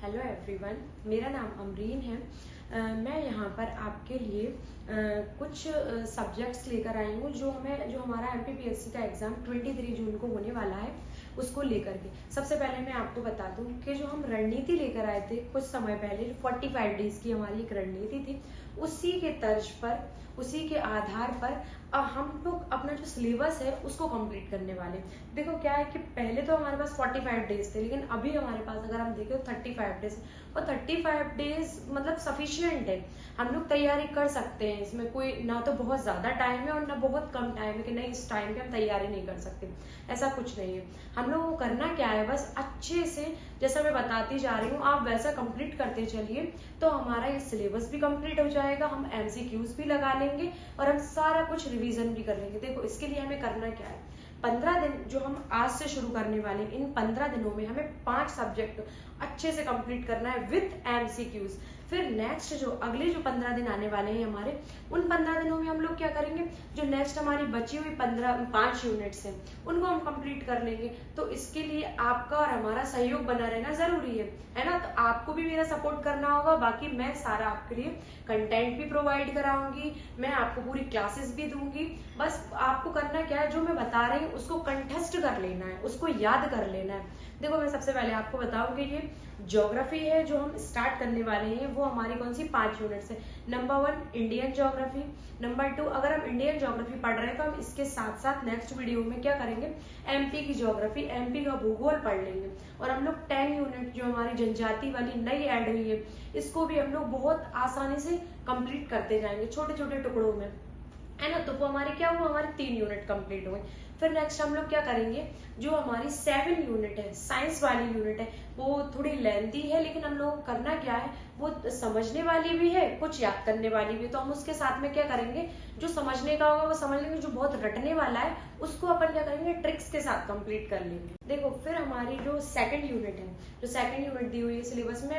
Hello everyone, मेरा नाम अमरीन है। मैं यहाँ पर आपके लिए कुछ सब्जेक्ट्स लेकर आई हूँ जो हमारा एमपीपीएससी का एग्ज़ाम 23 जून को होने वाला है, उसको लेकर के। सबसे पहले मैं आपको बता दूँ कि जो हम रणनीति लेकर आए थे कुछ समय पहले, 45 डेज की हमारी एक रणनीति थी, उसी के तर्ज पर, उसी के आधार पर हम लोग अपना जो सिलेबस है उसको कंप्लीट करने वाले। देखो क्या है कि पहले तो हमारे पास 45 डेज थे, लेकिन अभी हमारे पास अगर हम देखें तो 35 डेज, और 35 डेज मतलब सफिशिएंट है। हम लोग तैयारी कर सकते हैं, इसमें कोई ना तो बहुत ज़्यादा टाइम है और ना बहुत कम टाइम है कि नहीं इस टाइम पे हम तैयारी नहीं कर सकते, ऐसा कुछ नहीं है। हम लोगों को करना क्या है, बस अच्छे से जैसा मैं बताती जा रही हूँ आप वैसा कंप्लीट करते चलिए, तो हमारा ये सिलेबस भी कंप्लीट हो जाएगा, हम एमसीक्यूज भी लगा लेंगे और हम सारा कुछ रिवीजन भी कर लेंगे। देखो इसके लिए हमें करना क्या है, 15 दिन जो हम आज से शुरू करने वाले हैं, इन 15 दिनों में हमें 5 सब्जेक्ट अच्छे से कंप्लीट करना है विथ एमसीक्यूज। फिर नेक्स्ट जो अगले जो 15 दिन आने वाले हैं हमारे, उन 15 दिनों में हम लोग क्या करेंगे, जो नेक्स्ट हमारी बची हुई 5 यूनिट्स हैं उनको हम कंप्लीट कर लेंगे। तो इसके लिए आपका और हमारा सहयोग बना रहना जरूरी है ना। तो आपको भी मेरा सपोर्ट करना होगा। बाकी मैं सारा आपके लिए कंटेंट भी प्रोवाइड कराऊंगी, मैं आपको पूरी क्लासेस भी दूंगी। बस आपको करना क्या है, जो मैं बता रही हूँ उसको कंठस्थ कर लेना है, उसको याद कर लेना है। देखो मैं सबसे पहले आपको बताऊं कि ये ज्योग्राफी है जो हम स्टार्ट करने वाले हैं, वो हमारी कौन सी 5 यूनिट्स है। नंबर 1 इंडियन ज्योग्राफी, नंबर 2 अगर हम इंडियन ज्योग्राफी पढ़ रहे हैं तो हम इसके साथ साथ नेक्स्ट वीडियो में क्या करेंगे, एमपी की ज्योग्राफी, एमपी का भूगोल पढ़ लेंगे। और हम लोग 10 यूनिट जो हमारी जनजाति वाली नई ऐड हुई है, इसको भी हम लोग बहुत आसानी से कंप्लीट करते जाएंगे छोटे छोटे टुकड़ों में, है ना। तो वो हमारे क्या हुआ, हमारे 3 यूनिट कंप्लीट हुए। फिर नेक्स्ट हम लोग क्या करेंगे, जो हमारी 7 यूनिट है, साइंस वाली यूनिट है, वो थोड़ी लेंथी है, लेकिन हम लोगों को करना क्या है, वो समझने वाली भी है, कुछ याद करने वाली भी है। तो हम उसके साथ में क्या करेंगे, जो समझने का होगा वो समझ लेंगे, जो बहुत रटने वाला है उसको अपन क्या करेंगे, ट्रिक्स के साथ कंप्लीट कर लेंगे। देखो फिर हमारी जो 2nd यूनिट है, जो 2nd यूनिट दी हुई है सिलेबस में,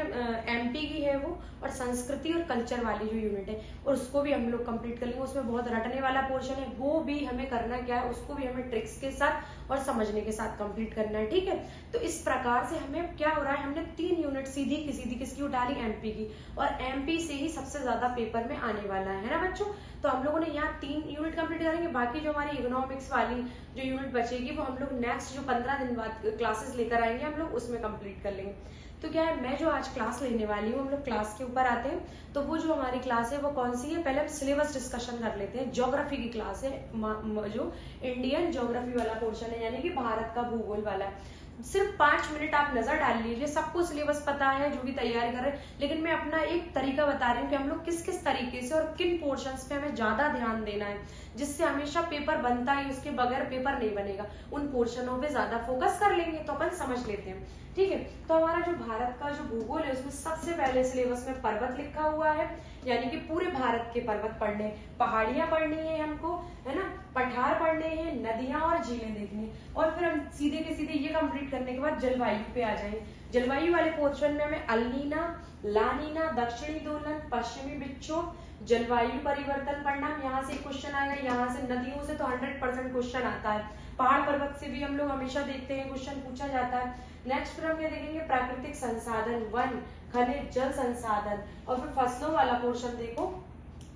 एमपी की है वो, और संस्कृति और कल्चर वाली जो यूनिट है, और उसको भी हम लोग कंप्लीट कर लेंगे। उसमें बहुत रटने वाला पोर्शन है, वो भी हमें करना क्या है, उसको भी हमें ट्रिक्स के साथ और समझने के साथ कंप्लीट करना है, ठीक है। तो इस प्रकार से हमें क्या हो रहा है, हमने 3 यूनिट सीधी की सीधी किसकी उठा ली, एमपी की, और एमपी से ही सबसे ज्यादा पेपर में आने वाला है ना बच्चों। तो हम लोगों ने यहाँ 3 यूनिट कंप्लीट करेंगे, बाकी जो हमारी इकोनॉमिक्स वाली जो यूनिट बचेगी वो हम लोग नेक्स्ट जो 15 दिन बाद क्लासेस लेकर आएंगे, हम लोग उसमें कंप्लीट कर लेंगे। तो क्या है, मैं जो आज क्लास लेने वाली हूँ, हम लोग क्लास के ऊपर आते हैं। तो वो जो हमारी क्लास है वो कौन सी है, पहले हम सिलेबस डिस्कशन कर लेते हैं। ज्योग्राफी की क्लास है, जो इंडियन ज्योग्राफी वाला पोर्शन है, यानी कि भारत का भूगोल वाला है। सिर्फ 5 मिनट आप नजर डाल लीजिए, सबको सिलेबस पता है जो भी तैयारी कर रहे हैं, लेकिन मैं अपना एक तरीका बता रही हूँ कि हम लोग किस किस तरीके से और किन पोर्शंस पे हमें ज्यादा ध्यान देना है, जिससे हमेशा पेपर बनता है, उसके बगैर पेपर नहीं बनेगा। उन पोर्शनों पे ज्यादा फोकस कर लेंगे तो अपन समझ लेते हैं, ठीक है। तो हमारा जो भारत का जो भूगोल है उसमें सबसे पहले सिलेबस में पर्वत लिखा हुआ है, यानी कि पूरे भारत के पर्वत पढ़ने, पहाड़ियां पढ़नी है हमको, है ना, पठार पढ़ने हैं, नदियां और झीलें देखनी। और फिर हम सीधे के सीधे ये कंप्लीट करने के बाद जलवायु पे आ जाएंगे। जलवायु वाले पोर्शन में हमें अल्नीना, लानीना, दक्षिणी दोलन, पश्चिमी विक्षोभ, जलवायु परिवर्तन पढ़ना। यहाँ से क्वेश्चन आएगा, यहाँ से नदियों से तो 100% क्वेश्चन आता है, पहाड़ पर्वत से भी हम लोग हमेशा देखते हैं क्वेश्चन पूछा जाता है। नेक्स्ट फिर हम क्या देखेंगे, प्राकृतिक संसाधन, वन, खनिज, जल संसाधन। और फिर फसलों वाला पोर्शन देखो,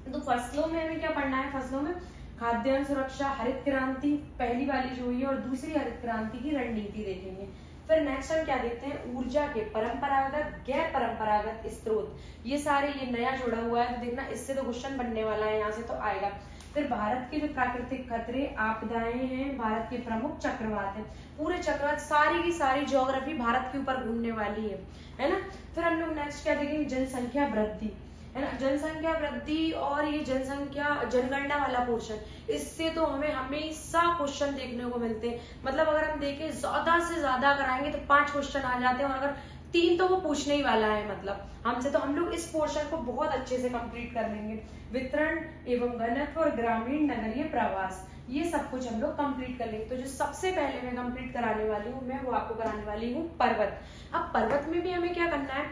तो फसलों में हमें क्या पढ़ना है, फसलों में खाद्यान्न सुरक्षा, हरित क्रांति पहली वाली जो हुई है, और दूसरी हरित क्रांति की रणनीति देखेंगे। फिर नेक्स्ट हम क्या देखते हैं, ऊर्जा के परंपरागत, गैर परंपरागत स्रोत, ये सारे ये नया जुड़ा हुआ है, तो देखना इससे तो क्वेश्चन बनने वाला है, यहाँ से तो आएगा। फिर भारत के जो प्राकृतिक खतरे, आपदाएं हैं, भारत के प्रमुख चक्रवात है, पूरे चक्रवात सारी की सारी ज्योग्राफी भारत के ऊपर घूमने वाली है ना। फिर हम लोग नेक्स्ट क्या देखेंगे, जनसंख्या वृद्धि, है ना, जनसंख्या वृद्धि, और ये जनसंख्या जनगणना वाला पोर्शन, इससे तो हमें हमेशा क्वेश्चन देखने को मिलते हैं। मतलब अगर हम देखें ज्यादा से ज्यादा अगर आएंगे तो 5 क्वेश्चन आ जाते हैं, और अगर 3 तो वो पूछने ही वाला है मतलब हमसे। तो हम लोग इस पोर्शन को बहुत अच्छे से कंप्लीट कर लेंगे। वितरण एवं घनत्व और ग्रामीण नगरीय प्रवास, ये सब कुछ हम लोग कंप्लीट कर लेंगे। तो जो सबसे पहले मैं कंप्लीट कराने वाली हूँ, मैं वो आपको कराने वाली हूँ पर्वत। अब पर्वत में भी हमें क्या करना है,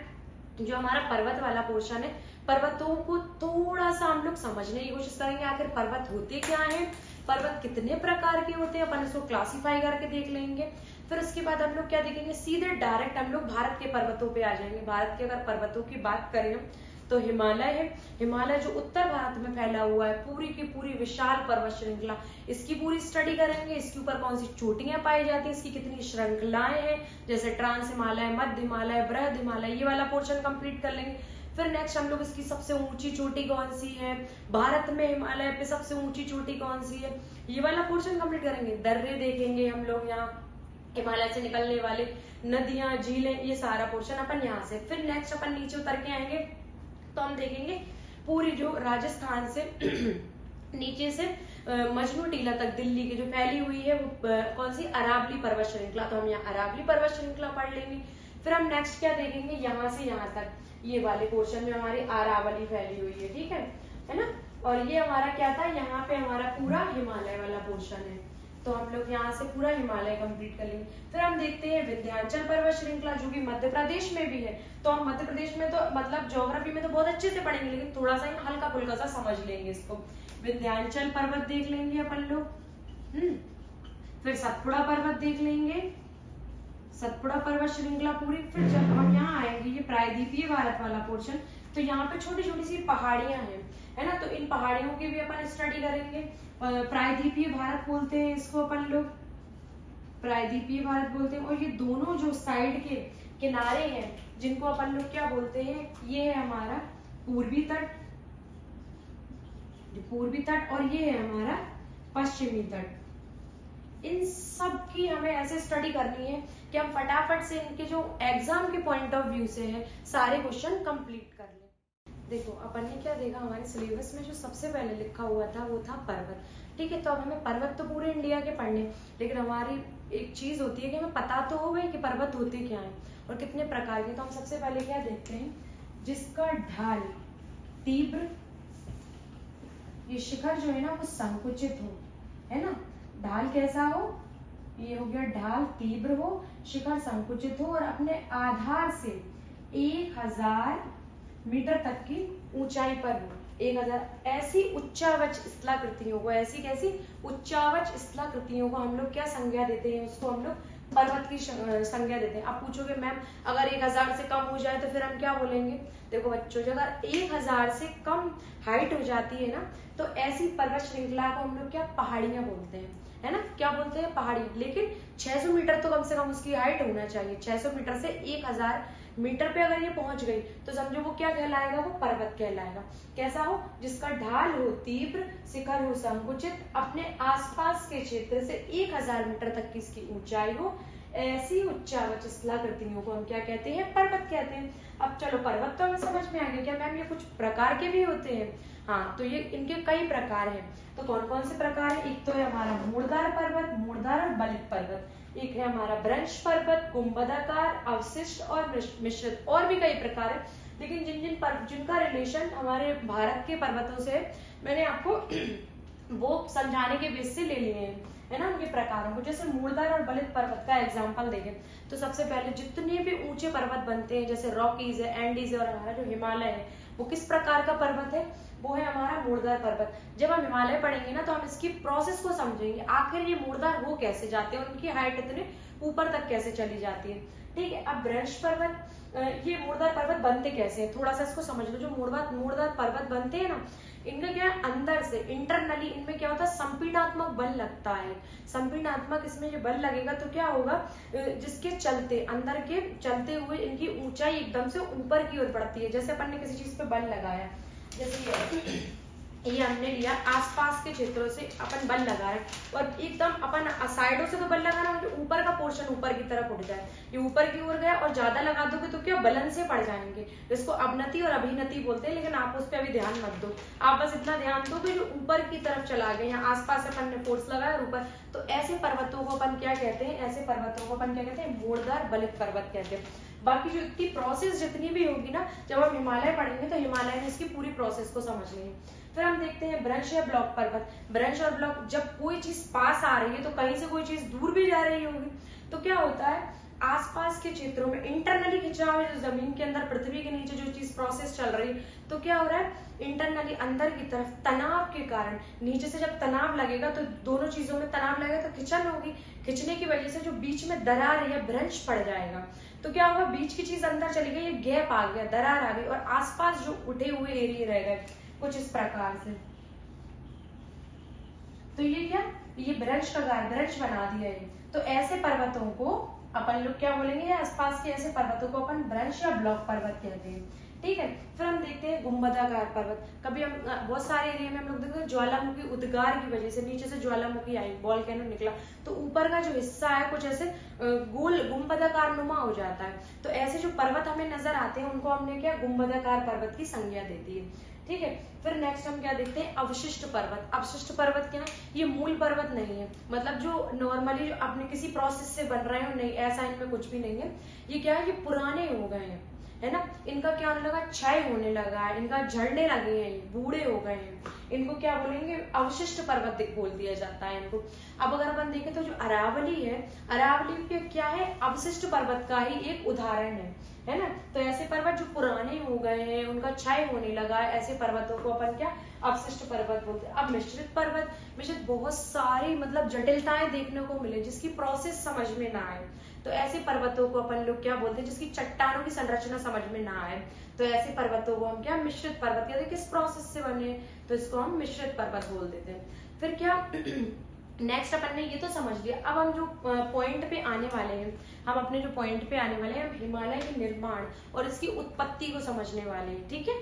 जो हमारा पर्वत वाला पोर्शन है, पर्वतों को थोड़ा सा हम लोग समझने की कोशिश करेंगे, आखिर पर्वत होते क्या हैं, पर्वत कितने प्रकार के होते हैं, अपन इसको क्लासिफाई करके देख लेंगे। फिर उसके बाद हम लोग क्या देखेंगे, सीधे डायरेक्ट हम लोग भारत के पर्वतों पे आ जाएंगे। भारत के अगर पर्वतों की बात करें हम, तो हिमालय है। हिमालय जो उत्तर भारत में फैला हुआ है, पूरी की पूरी विशाल पर्वत श्रृंखला, इसकी पूरी स्टडी करेंगे। इसके ऊपर कौन सी चोटियां पाई जाती है, इसकी कितनी श्रृंखलाएं हैं, जैसे ट्रांस हिमालय, मध्य हिमालय, बृहद हिमालय, ये वाला पोर्शन कंप्लीट कर लेंगे। फिर नेक्स्ट हम लोग इसकी सबसे ऊंची चोटी कौन सी है, भारत में हिमालय पे सबसे ऊंची चोटी कौन सी है, ये वाला पोर्शन कंप्लीट करेंगे। दर्रे देखेंगे हम लोग, यहाँ हिमालय से निकलने वाले नदियां, झीलें, ये सारा पोर्शन अपन यहाँ से। फिर नेक्स्ट अपन नीचे उतर के आएंगे तो हम देखेंगे पूरी जो राजस्थान से नीचे से मजनू टीला तक दिल्ली की जो फैली हुई है वो कौन सी, अरावली पर्वत श्रृंखला, तो हम यहाँ अरावली पर्वत श्रृंखला पढ़ लेंगे। फिर हम नेक्स्ट क्या देखेंगे, यहाँ से यहाँ तक ये वाले पोर्शन में हमारी अरावली फैली हुई है, ठीक है ना। और ये हमारा क्या था, यहाँ पे हमारा पूरा हिमालय वाला पोर्शन है, तो हम लोग यहाँ से पूरा हिमालय कंप्लीट कर लेंगे। फिर हम देखते हैं विंध्याचल पर्वत श्रृंखला, जो कि मध्य प्रदेश में भी है। तो हम मध्य प्रदेश में तो मतलब ज्योग्राफी में तो बहुत अच्छे से पढ़ेंगे, लेकिन थोड़ा सा हल्का फुल्का सा समझ लेंगे इसको। विंध्याचल पर्वत देख लेंगे अपन लोग। फिर सतपुड़ा पर्वत देख लेंगे, सतपुड़ा पर्वत श्रृंखला पूरी। फिर जब हम यहाँ आएंगे, ये प्रायद्वीपीय भारत वाला पोर्शन, तो यहाँ पे छोटी छोटी सी पहाड़ियां हैं, है ना, तो इन पहाड़ियों की भी अपन स्टडी करेंगे। प्रायद्वीपीय भारत बोलते हैं इसको अपन लोग, प्रायद्वीपीय भारत बोलते हैं। और ये दोनों जो साइड के किनारे हैं, जिनको अपन लोग क्या बोलते हैं, ये है हमारा पूर्वी तट, पूर्वी तट, और ये है हमारा पश्चिमी तट। इन सब की हमें ऐसे स्टडी करनी है कि हम फटाफट से इनके जो एग्जाम के पॉइंट ऑफ व्यू से है सारे क्वेश्चन कंप्लीट कर लें। देखो अपन ने क्या देखा, हमारे सिलेबस में जो सबसे पहले लिखा हुआ था वो था पर्वत, ठीक है। तो अब हमें पर्वत तो पूरे इंडिया के पढ़ने, लेकिन हमारी एक चीज होती है कि हमें पता तो हो गई कि पर्वत होते क्या है और कितने प्रकार के। तो हम सबसे पहले क्या देखते हैं, जिसका ढाल तीव्र, ये शिखर जो है ना वो संकुचित हो, है ना, ढाल कैसा हो, ये हो गया ढाल तीव्र हो, शिखर संकुचित हो और अपने आधार से 1000 मीटर तक की ऊंचाई पर हो। 1000 ऐसी उच्चावच स्थलाकृतियों को, ऐसी कैसी उच्चावच स्थलाकृतियों को हम लोग क्या संज्ञा देते हैं, उसको हम लोग पर्वत की संज्ञा देते हैं। आप पूछोगे मैम अगर 1000 से कम हो जाए तो फिर हम क्या बोलेंगे, देखो बच्चों अगर 1000 से कम हाइट हो जाती है ना, तो ऐसी पर्वत श्रृंखला को हम लोग क्या पहाड़ियां बोलते हैं, है ना, क्या बोलते हैं, पहाड़ी। लेकिन 600 मीटर तो कम से कम उसकी हाइट होना चाहिए। 600 मीटर से 1000 मीटर पे अगर ये पहुंच गई तो समझो वो क्या कहलाएगा, वो पर्वत कहलाएगा। कैसा हो, जिसका ढाल हो तीव्र, शिखर हो संकुचित, अपने आसपास के क्षेत्र से 1000 मीटर तक की इसकी ऊंचाई हो, ऐसी उच्चावच स्थलाकृतियों को हम क्या कहते हैं, पर्वत कहते हैं। अब चलो पर्वत तो हमें समझ में आ गया, क्या मैम ये कुछ प्रकार के भी होते हैं, हाँ, तो ये इनके कई प्रकार हैं। तो कौन कौन से प्रकार है, एक तो है हमारा मूलधार पर्वत, मूलधार और बलित पर्वत, एक है हमारा ब्रंश पर्वत, गुंबदाकार, अवशिष्ट और मिश्रित, और भी कई प्रकार है। लेकिन जिनका रिलेशन हमारे भारत के पर्वतों से मैंने आपको वो समझाने के बेस से ले लिए हैं, है ना, उनके प्रकारों को। जैसे मूलधार और बलित पर्वत का एग्जांपल देखें तो सबसे पहले जितने भी ऊंचे पर्वत बनते हैं, जैसे रॉकीज है, एंडीज है, और हमारा जो हिमालय है, वो किस प्रकार का पर्वत है, वो है हमारा मूलधार पर्वत। जब हम हिमालय पढ़ेंगे ना तो हम इसकी प्रोसेस को समझेंगे, आखिर ये मूलधार हो कैसे जाते हैं, उनकी हाइट इतने ऊपर तक कैसे चली जाती है, ठीक है। अब ब्रंश पर्वत, ये मूलधार पर्वत बनते कैसे हैं, थोड़ा सा इसको समझ लो। जो मूलधार पर्वत बनते हैं ना, इनका क्या है, अंदर से इंटरनली इनमें क्या होता है, संपीड़नात्मक बल लगता है। संपीड़नात्मक इसमें जो बल लगेगा तो क्या होगा, जिसके चलते अंदर के चलते हुए इनकी ऊंचाई एकदम से ऊपर की ओर बढ़ती है। जैसे अपन ने किसी चीज पे बल लगाया, जैसे ये हमने लिया, आसपास के क्षेत्रों से अपन बल लगा रहे हैं और एकदम अपन साइडों से तो बल लगाना, जो ऊपर का पोर्शन ऊपर की तरफ उठ जाए, ये ऊपर की ओर गया और ज्यादा लगा दोगे तो क्या बलन से पड़ जाएंगे। इसको अवनति और अभिनति बोलते हैं, लेकिन आप उस पर अभी ध्यान मत दो। आप बस इतना ध्यान दो कि जो ऊपर की तरफ चला गया, यहाँ आसपास अपन ने फोर्स लगाया और ऊपर, तो ऐसे पर्वतों को अपन क्या कहते हैं, ऐसे पर्वतों को अपन क्या कहते हैं, मूलधार बलित पर्वत कहते हैं। बाकी जो इतनी प्रोसेस जितनी भी होगी ना, जब हम हिमालय पढ़ेंगे तो हिमालय में इसकी पूरी प्रोसेस को समझ लेंगे। फिर हम देखते हैं ब्रंश या ब्लॉक पर्वत। ब्रंश और ब्लॉक, जब कोई चीज पास आ रही है तो कहीं से कोई चीज दूर भी जा रही होगी, तो क्या होता है, आसपास के क्षेत्रों में इंटरनली खिंचाव है, जो जमीन के अंदर पृथ्वी के नीचे जो चीज प्रोसेस चल रही, तो क्या हो रहा है, इंटरनली अंदर की तरफ तनाव के कारण, नीचे से जब तनाव लगेगा तो दोनों चीजों में तनाव लगेगा तो खिंचन होगी, खिंचने की वजह से जो बीच में दरार या ब्रंच पड़ जाएगा, तो क्या होगा, बीच की चीज अंदर चली गई, ये गैप आ गया, दरार आ गई, और आसपास जो उठे हुए एरिया रह गए कुछ इस प्रकार से। तो ये क्या, ये ब्रंच का ब्रंच बना दिया है। तो ऐसे पर्वतों को अपन लोग क्या बोलेंगे, आसपास के ऐसे पर्वतों को अपन ब्रंच या ब्लॉक पर्वत कहते हैं। ठीक है, फिर हम देखते हैं गुंबदाकार पर्वत। कभी हम बहुत सारे एरिया में हम लोग देखते हैं ज्वालामुखी उद्गार की वजह से नीचे से ज्वालामुखी आई, वोल्केनो निकला, तो ऊपर का जो हिस्सा है कुछ ऐसे गोल गुंबदाकार नुमा हो जाता है। तो ऐसे जो पर्वत हमें नजर आते हैं उनको हमने क्या, गुंबदाकार पर्वत की संज्ञा दे दी है। ठीक है, फिर नेक्स्ट हम क्या देखते हैं, अवशिष्ट पर्वत। अवशिष्ट पर्वत क्या है, ये मूल पर्वत नहीं है, मतलब जो नॉर्मली जो अपने किसी प्रोसेस से बन रहे हो, नहीं ऐसा इनमें कुछ भी नहीं है। ये क्या है, ये पुराने हो गए हैं, है ना, इनका क्या होने लगा, क्षय होने लगा है, इनका झड़ने लगे हैं, बूढ़े हो गए हैं, इनको क्या बोलेंगे, अवशिष्ट पर्वत बोल दिया जाता है इनको। अब अगर अपन देखें तो जो अरावली है, अरावली पे क्या है, अवशिष्ट पर्वत का ही एक उदाहरण है ना। तो ऐसे पर्वत जो पुराने हो गए हैं, उनका क्षय होने लगा है, ऐसे पर्वतों को अपन क्या, अवशिष्ट पर्वत बोलते हैं। अब मिश्रित पर्वत, मिश्रित बहुत सारी मतलब जटिलताएं देखने को मिले जिसकी प्रोसेस समझ में ना आए, तो ऐसे पर्वतों को अपन लोग क्या बोलते हैं, जिसकी चट्टानों की संरचना समझ में ना आए, तो ऐसे पर्वतों को हम क्या, मिश्रित पर्वत कहते हैं। किस प्रोसेस से बने, तो इसको हम मिश्रित पर्वत बोल देते हैं। फिर क्या नेक्स्ट अपन ने ये तो समझ लिया। अब हम जो पॉइंट पे आने वाले हैं, हम अपने जो पॉइंट पे आने वाले हैं, हम हिमालय के निर्माण और इसकी उत्पत्ति को समझने वाले हैं। ठीक है,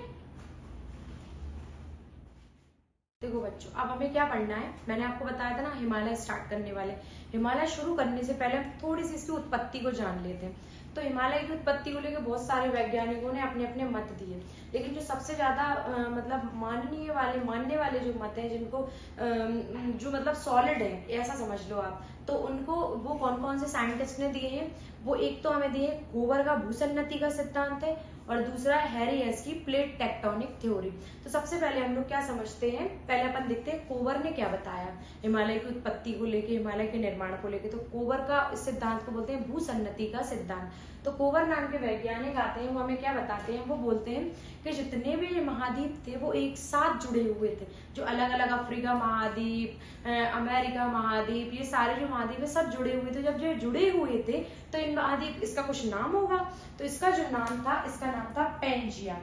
देखो बच्चों, अब हमें क्या पढ़ना है, मैंने आपको बताया था ना हिमालय स्टार्ट करने वाले। हिमालय शुरू करने से पहले हम थोड़ी सी इसकी उत्पत्ति को जान लेते हैं। तो हिमालय की उत्पत्ति को लेकर बहुत सारे वैज्ञानिकों ने अपने अपने मत दिए, लेकिन जो सबसे ज्यादा मतलब मानने वाले जो मत हैं, जिनको जो मतलब सॉलिड है ऐसा समझ लो आप, तो उनको वो कौन कौन से साइंटिस्ट ने दिए हैं, वो एक तो हमें दिए कोवर का भूसन्नति का सिद्धांत है, और दूसरा है हैरी हेस की प्लेट टेक्टोनिक थ्योरी। तो सबसे पहले हम लोग क्या समझते हैं, पहले अपन देखते हैं कोवर ने क्या बताया हिमालय की उत्पत्ति को लेके, हिमालय के निर्माण को लेके। तो कोवर का इस सिद्धांत को बोलते हैं भूसन्नति का सिद्धांत। तो कोवर नाम के वैज्ञानिक आते हैं, वो हमें क्या बताते हैं, वो बोलते हैं कि जितने भी महाद्वीप थे वो एक साथ जुड़े हुए थे, जो अलग अलग अफ्रीका महाद्वीप, अमेरिका महाद्वीप, ये सारे जो महाद्वीप है सब जुड़े हुए थे। जब जो जुड़े हुए थे तो इन महाद्वीप, इसका कुछ नाम होगा, तो इसका जो नाम था, इसका नाम था पैंजिया,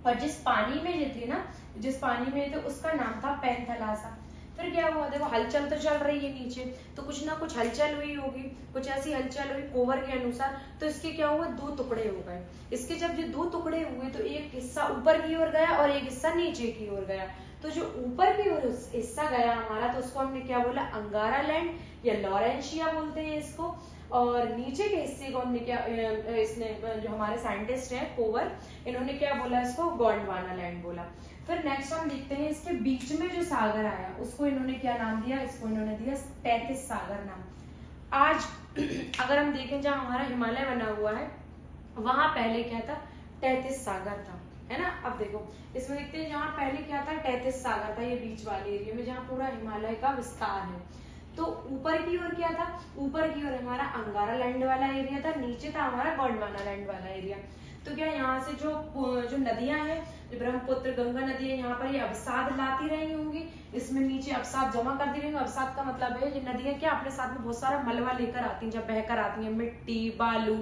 और जिस पानी में ये थे ना, जिस पानी में थे उसका नाम था पैंथलासा। फिर क्या हुआ, देखो हलचल तो चल रही है नीचे, तो कुछ ना कुछ हलचल हुई होगी, कुछ ऐसी हलचल हुई कोवर के अनुसार, तो इसके क्या हुआ, दो टुकड़े हो गए। इसके जब ये दो टुकड़े हुए तो एक हिस्सा ऊपर की ओर गया और एक हिस्सा नीचे की ओर गया। तो जो ऊपर की ओर हिस्सा गया हमारा, तो उसको हमने क्या बोला, अंगारा लैंड या लॉरेंशिया बोलते हैं इसको, और नीचे के हिस्से को हमने क्या, इसने जो हमारे साइंटिस्ट हैं कोवर, इन्होंने क्या बोला, इसको गोंडवाना लैंड बोला। फिर नेक्स्ट हम देखते हैं इसके बीच में जो सागर आया उसको इन्होंने क्या नाम दिया, इसको इन्होंने दिया तैतीस सागर नाम। आज अगर हम देखें जहाँ हमारा हिमालय बना हुआ है, वहां पहले क्या था, 33 सागर था, है ना। अब देखो इसमें देखते हैं, जहाँ पहले क्या था, 33 सागर था, ये बीच वाले एरिया में जहाँ पूरा हिमालय का विस्तार है। तो ऊपर की ओर क्या था, ऊपर की ओर हमारा अंगारा लैंड वाला एरिया था, नीचे था हमारा गोंडवाना लैंड वाला एरिया। तो क्या यहाँ से जो नदियां हैं, जो ब्रह्मपुत्र गंगा नदी है, यहाँ पर ये अवसाद लाती रही होंगी, इसमें नीचे अवसाद जमा करती रहेंगे। अवसाद का मतलब है ये नदियां क्या अपने साथ में बहुत सारा मलबा लेकर आती हैं, जब बहकर आती हैं, मिट्टी बालू,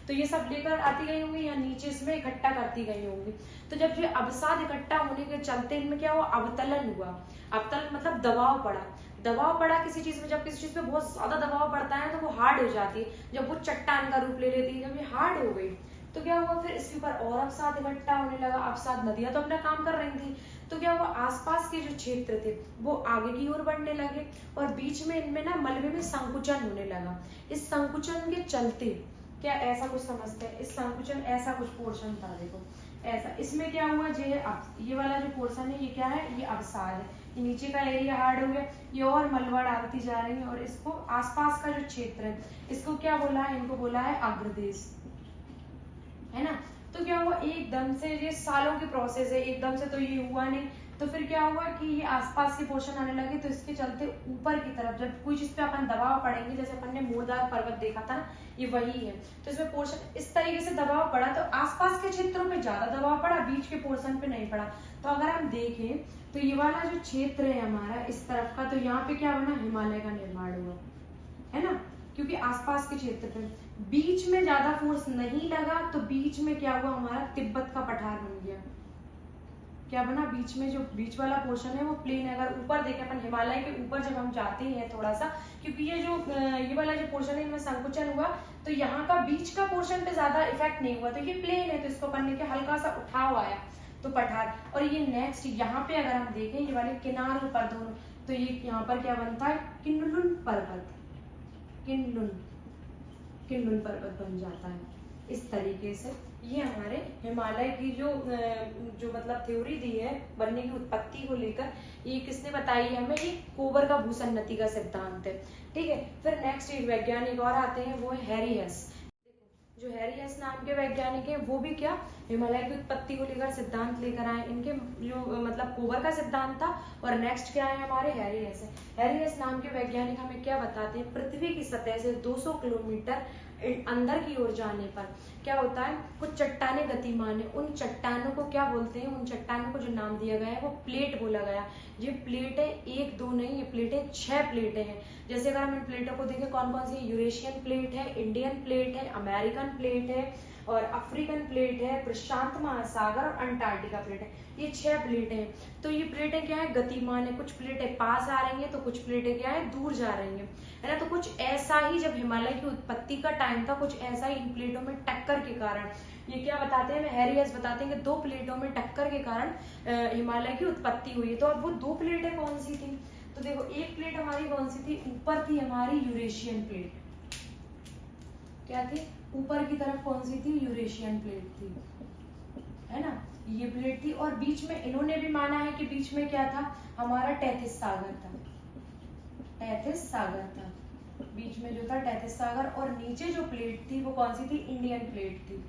तो ये सब लेकर आती गई होंगी, या नीचे इसमें इकट्ठा करती गई होंगी। तो जब ये अवसाद इकट्ठा होने के चलते इनमें क्या हुआ, अवतलन हुआ। अवतलन मतलब दबाव पड़ा, दबाव पड़ा किसी चीज में, जब किसी चीज पे बहुत ज्यादा दबाव पड़ता है तो वो हार्ड हो जाती है, जब वो चट्टान का रूप ले लेती है, जब ये हार्ड हो गई तो क्या हुआ, फिर इसके ऊपर और अवसाद इकट्ठा होने लगा। अवसाद नदियां तो अपना काम कर रही थी, तो क्या हुआ, आसपास के जो क्षेत्र थे वो आगे की ओर बढ़ने लगे, और बीच में इनमें ना मलबे में संकुचन होने लगा। इस संकुचन के चलते क्या, ऐसा कुछ समझते हैं, इस संकुचन ऐसा कुछ पोर्शन था, देखो ऐसा, इसमें क्या हुआ, ये वाला जो पोर्शन है ये क्या है, ये अवसाद है, ये नीचे का एरिया हार्ड हो गया, ये और मलबा डालती जा रही है, और इसको आसपास का जो क्षेत्र है इसको क्या बोला है, इनको बोला है अग्रदेश, है ना। तो क्या हुआ, एकदम से, ये सालों की प्रोसेस है, एकदम से तो ये हुआ नहीं, तो तो फिर क्या हुआ कि ये आसपास के पोर्शन आने लगे, तो इसके चलते ऊपर की तरफ जब कोई चीज पे अपन दबाव पड़ेंगे, जैसे अपन ने मोरदार पर्वत देखा था ना, ये वही है, तो इसमें पोर्शन इस तरीके से दबाव पड़ा, तो आसपास के क्षेत्रों पे ज्यादा दबाव पड़ा, बीच के पोर्शन पे नहीं पड़ा। तो अगर हम देखें तो ये वाला जो क्षेत्र है हमारा इस तरफ का, तो यहाँ पे क्या बना, हिमालय का निर्माण हुआ, है ना, क्योंकि आसपास के क्षेत्र पे बीच में ज्यादा फोर्स नहीं लगा, तो बीच में क्या हुआ, हमारा तिब्बत का पठार बन गया। क्या बना, बीच में जो बीच वाला पोर्शन है वो प्लेन है। अगर ऊपर देखें अपन, हिमालय के ऊपर जब हम जाते हैं थोड़ा सा, क्योंकि ये वाला जो पोर्शन है इनमें संकुचन हुआ, तो यहाँ का बीच का पोर्शन पे ज्यादा इफेक्ट नहीं हुआ, तो ये प्लेन है, तो इसको अपन ने क्या हल्का सा उठाव आया, तो पठार। और ये नेक्स्ट यहाँ पे अगर हम देखें, ये वाले किनारों पर दोनों, तो ये यहाँ पर क्या बनता है, किन्नुन पर्वत, किन्नुन पर्वत बन जाता है इस तरीके से। ये हमारे हिमालय की जो मतलब थ्योरी दी है बनने की उत्पत्ति को लेकर, ये किसने बताई है हमें, ये कोबर का भूसन्नति का सिद्धांत है। ठीक है, फिर नेक्स्ट एक वैज्ञानिक और आते हैं, वो है हैरी हेस। जो हैरी हेस नाम के वैज्ञानिक हैं, वो भी क्या हिमालय की उत्पत्ति को लेकर सिद्धांत लेकर आए। इनके जो मतलब कोबर का सिद्धांत था, और नेक्स्ट क्या है हमारे हैरी हेस है। हैरी हेस नाम के वैज्ञानिक हमें क्या बताते हैं, पृथ्वी की सतह से 200 किलोमीटर अंदर की ओर जाने पर क्या होता है, कुछ चट्टानें गतिमान है, उन चट्टानों को क्या बोलते हैं, उन चट्टानों को जो नाम दिया गया है वो प्लेट बोला गया। ये प्लेट है 1 2 नहीं, ये प्लेटें 6 प्लेटें हैं। जैसे अगर हम इन प्लेटों को देखें, कौन कौन सी, यूरेशियन प्लेट है, इंडियन प्लेट है, अमेरिकन प्लेट है, और अफ्रीकन प्लेट है, प्रशांत महासागर और अंटार्कटिका प्लेट है। ये 6 प्लेटें हैं। तो ये प्लेटें क्या है, गतिमान है, कुछ प्लेटें पास आ रही हैं, तो कुछ प्लेटें क्या है, दूर जा रही हैं, है ना। तो कुछ ऐसा ही जब हिमालय की उत्पत्ति का टाइम था, कुछ ऐसा ही इन प्लेटों में टक्कर के कारण, ये क्या बताते हैं, हैरी हेस बताते हैं कि 2 प्लेटों में टक्कर के कारण हिमालय की उत्पत्ति हुई है। तो अब वो 2 प्लेटें कौन सी थी, तो देखो, एक प्लेट हमारी कौन सी थी, ऊपर थी हमारी यूरेशियन प्लेट, क्या थी, ऊपर की तरफ कौन सी थी, यूरेशियन प्लेट थी, है ना, ये प्लेट थी। और बीच में इन्होंने भी माना है कि बीच में क्या था, हमारा टैथिस सागर था, टैथिस सागर था बीच में जो था, टैथिस सागर। और नीचे जो प्लेट थी वो कौन सी थी, इंडियन प्लेट थी,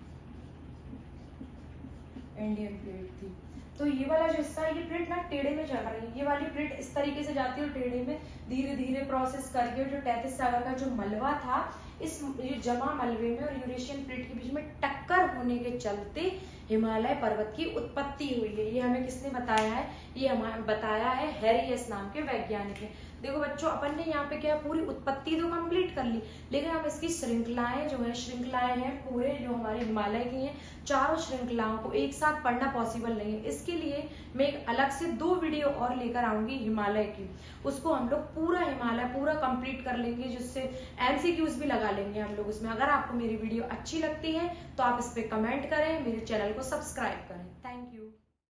इंडियन प्लेट थी। तो ये वाला जो हिस्सा है, ये प्लेट ना टेढ़े में चल रही है, ये वाली प्लेट इस तरीके से जाती है और टेढ़े में धीरे धीरे प्रोसेस करके जो टैथिस सागर का जो मलबा था, इस ये जमा मलबे में और यूरेशियन प्लेट के बीच में टक्कर होने के चलते हिमालय पर्वत की उत्पत्ति हुई है। ये हमें किसने बताया है, ये हमें बताया है हैरी हेस नाम के वैज्ञानिक ने। देखो बच्चों, अपन ने यहाँ पे क्या पूरी उत्पत्ति तो कंप्लीट कर ली, लेकिन हम इसकी श्रृंखलाएं जो है, श्रृंखलाएं हैं पूरे जो हमारे हिमालय की हैं, चारों श्रृंखलाओं को एक साथ पढ़ना पॉसिबल नहीं है। इसके लिए मैं एक अलग से 2 वीडियो और लेकर आऊंगी हिमालय की, उसको हम लोग पूरा हिमालय पूरा कंप्लीट कर लेंगे, जिससे MCQs भी लगा लेंगे हम लोग उसमें। अगर आपको मेरी वीडियो अच्छी लगती है तो आप इस पे कमेंट करें, मेरे चैनल को सब्सक्राइब करें। Thank you.